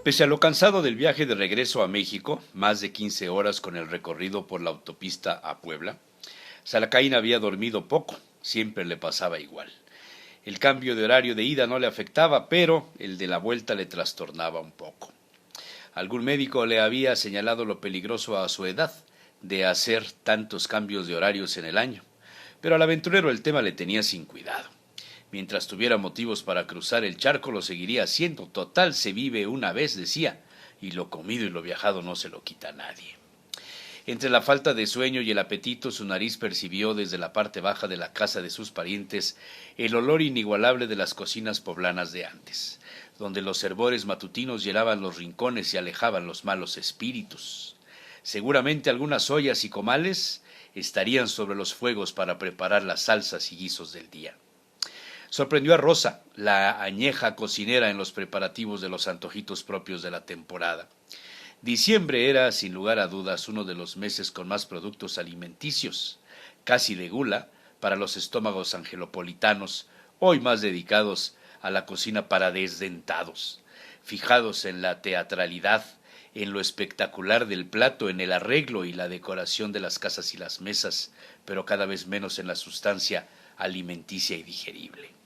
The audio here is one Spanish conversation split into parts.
Pese a lo cansado del viaje de regreso a México, más de 15 horas con el recorrido por la autopista a Puebla, Salacaín había dormido poco, siempre le pasaba igual. El cambio de horario de ida no le afectaba, pero el de la vuelta le trastornaba un poco. Algún médico le había señalado lo peligroso a su edad de hacer tantos cambios de horarios en el año, pero al aventurero el tema le tenía sin cuidado. Mientras tuviera motivos para cruzar el charco, lo seguiría haciendo. Total, se vive una vez, decía, y lo comido y lo viajado no se lo quita a nadie. Entre la falta de sueño y el apetito, su nariz percibió desde la parte baja de la casa de sus parientes el olor inigualable de las cocinas poblanas de antes, donde los hervores matutinos llenaban los rincones y alejaban los malos espíritus. Seguramente algunas ollas y comales estarían sobre los fuegos para preparar las salsas y guisos del día. Sorprendió a Rosa, la añeja cocinera, en los preparativos de los antojitos propios de la temporada. Diciembre era, sin lugar a dudas, uno de los meses con más productos alimenticios, casi de gula, para los estómagos angelopolitanos, hoy más dedicados a la cocina para desdentados, fijados en la teatralidad, en lo espectacular del plato, en el arreglo y la decoración de las casas y las mesas, pero cada vez menos en la sustancia alimenticia y digerible.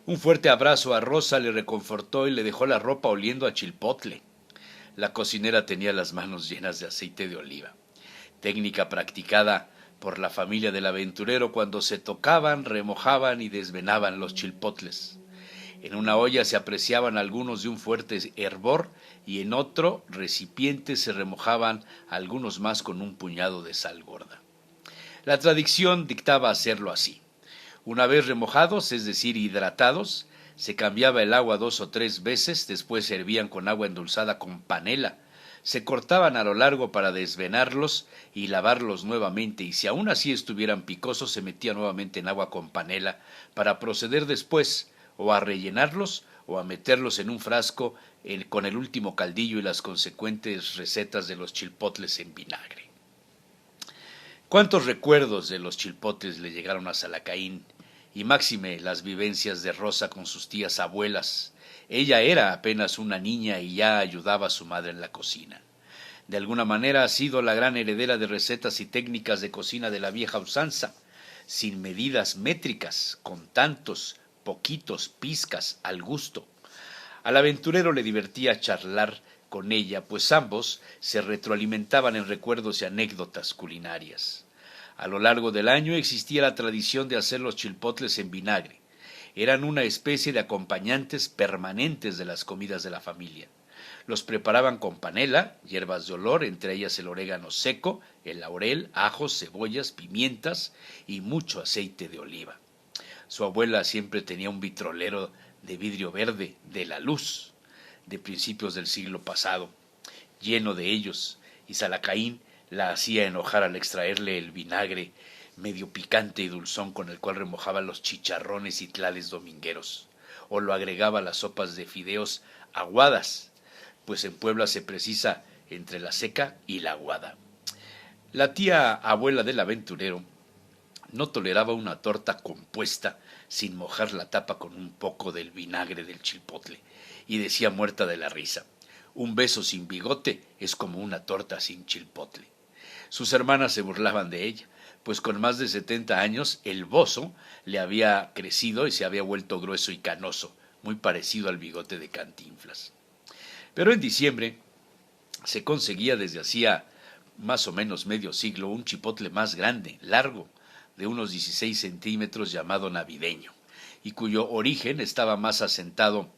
Un fuerte abrazo a Rosa le reconfortó y le dejó la ropa oliendo a chilpotle. La cocinera tenía las manos llenas de aceite de oliva, técnica practicada por la familia del aventurero cuando se tocaban, remojaban y desvenaban los chilpotles. En una olla se apreciaban algunos de un fuerte hervor y en otro recipiente se remojaban algunos más con un puñado de sal gorda. La tradición dictaba hacerlo así. Una vez remojados, es decir, hidratados, se cambiaba el agua 2 o 3 veces, después se hervían con agua endulzada con panela, se cortaban a lo largo para desvenarlos y lavarlos nuevamente, y si aún así estuvieran picosos, se metía nuevamente en agua con panela para proceder después o a rellenarlos o a meterlos en un frasco con el último caldillo y las consecuentes recetas de los chilpotles en vinagre. ¿Cuántos recuerdos de los chilpotles le llegaron a Salacaín? Y máxime las vivencias de Rosa con sus tías abuelas. Ella era apenas una niña y ya ayudaba a su madre en la cocina. De alguna manera ha sido la gran heredera de recetas y técnicas de cocina de la vieja usanza, sin medidas métricas, con tantos, poquitos, pizcas, al gusto. Al aventurero le divertía charlar con ella, pues ambos se retroalimentaban en recuerdos y anécdotas culinarias. A lo largo del año existía la tradición de hacer los chilpotles en vinagre. Eran una especie de acompañantes permanentes de las comidas de la familia. Los preparaban con panela, hierbas de olor, entre ellas el orégano seco, el laurel, ajos, cebollas, pimientas y mucho aceite de oliva. Su abuela siempre tenía un vitrolero de vidrio verde de la luz, de principios del siglo pasado, lleno de ellos, y Salacaín la hacía enojar al extraerle el vinagre medio picante y dulzón con el cual remojaba los chicharrones y tlales domingueros, o lo agregaba a las sopas de fideos aguadas, pues en Puebla se precisa entre la seca y la aguada. La tía abuela del aventurero no toleraba una torta compuesta sin mojar la tapa con un poco del vinagre del chilpotle, y decía muerta de la risa: un beso sin bigote es como una torta sin chilpotle. Sus hermanas se burlaban de ella, pues con más de 70 años el bozo le había crecido y se había vuelto grueso y canoso, muy parecido al bigote de Cantinflas. Pero en diciembre se conseguía desde hacía más o menos medio siglo un chipotle más grande, largo, de unos 16 centímetros, llamado navideño, y cuyo origen estaba más asentado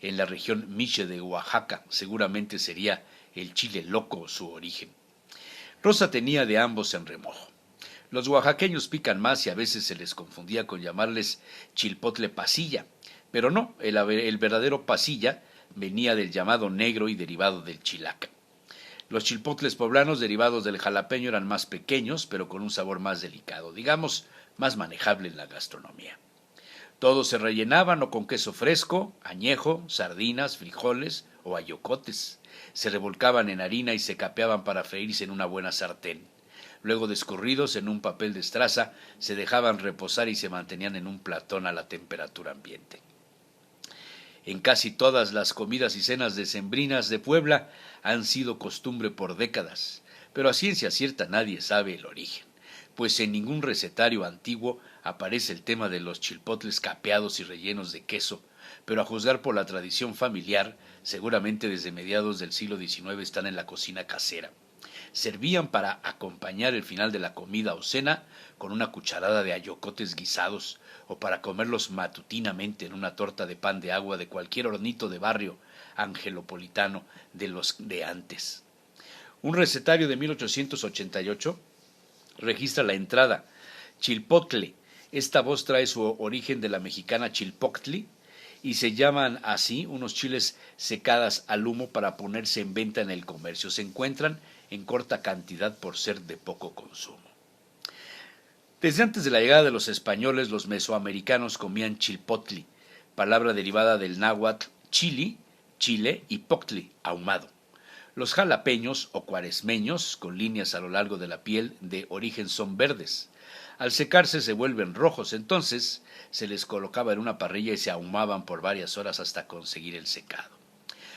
en la región Miche de Oaxaca. Seguramente sería el chile loco su origen. Rosa tenía de ambos en remojo. Los oaxaqueños pican más y a veces se les confundía con llamarles chilpotle pasilla, pero no, el verdadero pasilla venía del llamado negro y derivado del chilaca. Los chilpotles poblanos derivados del jalapeño eran más pequeños, pero con un sabor más delicado, digamos, más manejable en la gastronomía. Todos se rellenaban o con queso fresco, añejo, sardinas, frijoles o ayocotes. Se revolcaban en harina y se capeaban para freírse en una buena sartén. Luego, de escurridos en un papel de estraza, se dejaban reposar y se mantenían en un platón a la temperatura ambiente. En casi todas las comidas y cenas decembrinas de Puebla han sido costumbre por décadas, pero a ciencia cierta nadie sabe el origen, pues en ningún recetario antiguo aparece el tema de los chilpotles capeados y rellenos de queso, pero a juzgar por la tradición familiar, seguramente desde mediados del siglo XIX están en la cocina casera. Servían para acompañar el final de la comida o cena con una cucharada de ayocotes guisados, o para comerlos matutinamente en una torta de pan de agua de cualquier hornito de barrio angelopolitano de los de antes. Un recetario de 1888 registra la entrada chilpotle. Esta voz trae su origen de la mexicana chilpoctli, y se llaman así unos chiles secadas al humo para ponerse en venta en el comercio. Se encuentran en corta cantidad por ser de poco consumo. Desde antes de la llegada de los españoles, los mesoamericanos comían chilpotli, palabra derivada del náhuatl chili, chile, y poctli, ahumado. Los jalapeños o cuaresmeños, con líneas a lo largo de la piel, de origen son verdes. Al secarse se vuelven rojos, entonces se les colocaba en una parrilla y se ahumaban por varias horas hasta conseguir el secado.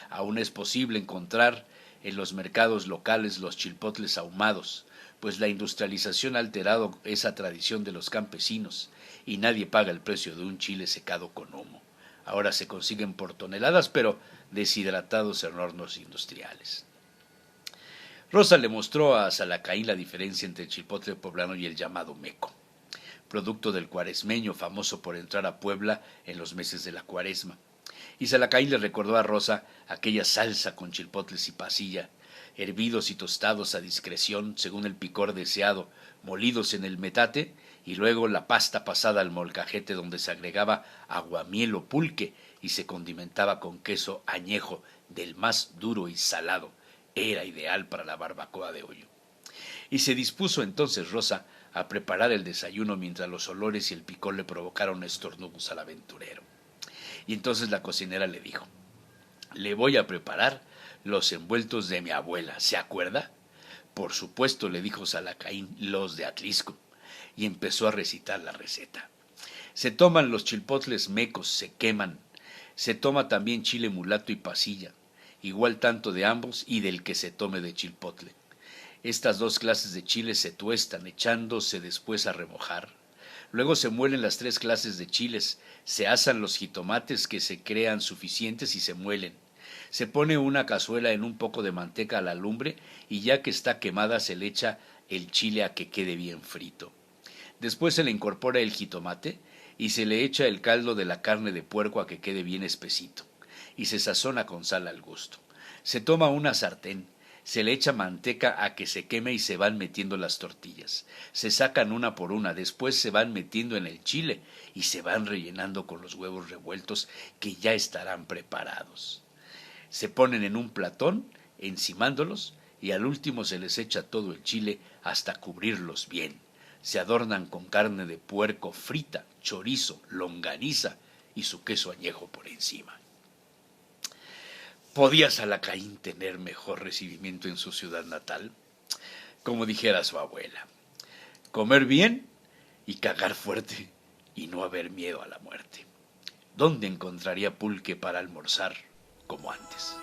Aún es posible encontrar en los mercados locales los chilpotles ahumados, pues la industrialización ha alterado esa tradición de los campesinos y nadie paga el precio de un chile secado con humo. Ahora se consiguen por toneladas, pero deshidratados en hornos industriales. Rosa le mostró a Salacaín la diferencia entre el chilpotle poblano y el llamado meco, producto del cuaresmeño famoso por entrar a Puebla en los meses de la cuaresma. Y Salacaín le recordó a Rosa aquella salsa con chilpotles y pasilla, hervidos y tostados a discreción según el picor deseado, molidos en el metate, y luego la pasta pasada al molcajete donde se agregaba aguamiel o pulque y se condimentaba con queso añejo del más duro y salado. Era ideal para la barbacoa de hoyo. Y se dispuso entonces Rosa a preparar el desayuno mientras los olores y el picor le provocaron estornudos al aventurero. Y entonces la cocinera le dijo: «Le voy a preparar los envueltos de mi abuela, ¿se acuerda?». «Por supuesto», le dijo Salacaín, «los de Atlisco». Y empezó a recitar la receta. Se toman los chilpotles mecos, se queman. Se toma también chile mulato y pasilla, igual tanto de ambos y del que se tome de chilpotle. Estas dos clases de chiles se tuestan, echándose después a remojar. Luego se muelen las tres clases de chiles, se asan los jitomates que se crean suficientes y se muelen. Se pone una cazuela en un poco de manteca a la lumbre y ya que está quemada se le echa el chile a que quede bien frito. Después se le incorpora el jitomate y se le echa el caldo de la carne de puerco a que quede bien espesito, y se sazona con sal al gusto. Se toma una sartén, se le echa manteca a que se queme y se van metiendo las tortillas. Se sacan una por una, después se van metiendo en el chile y se van rellenando con los huevos revueltos que ya estarán preparados. Se ponen en un platón, encimándolos, y al último se les echa todo el chile hasta cubrirlos bien. Se adornan con carne de puerco frita, chorizo, longaniza y su queso añejo por encima. ¿Podía Salacaín tener mejor recibimiento en su ciudad natal? Como dijera su abuela: comer bien y cagar fuerte y no haber miedo a la muerte. ¿Dónde encontraría pulque para almorzar como antes?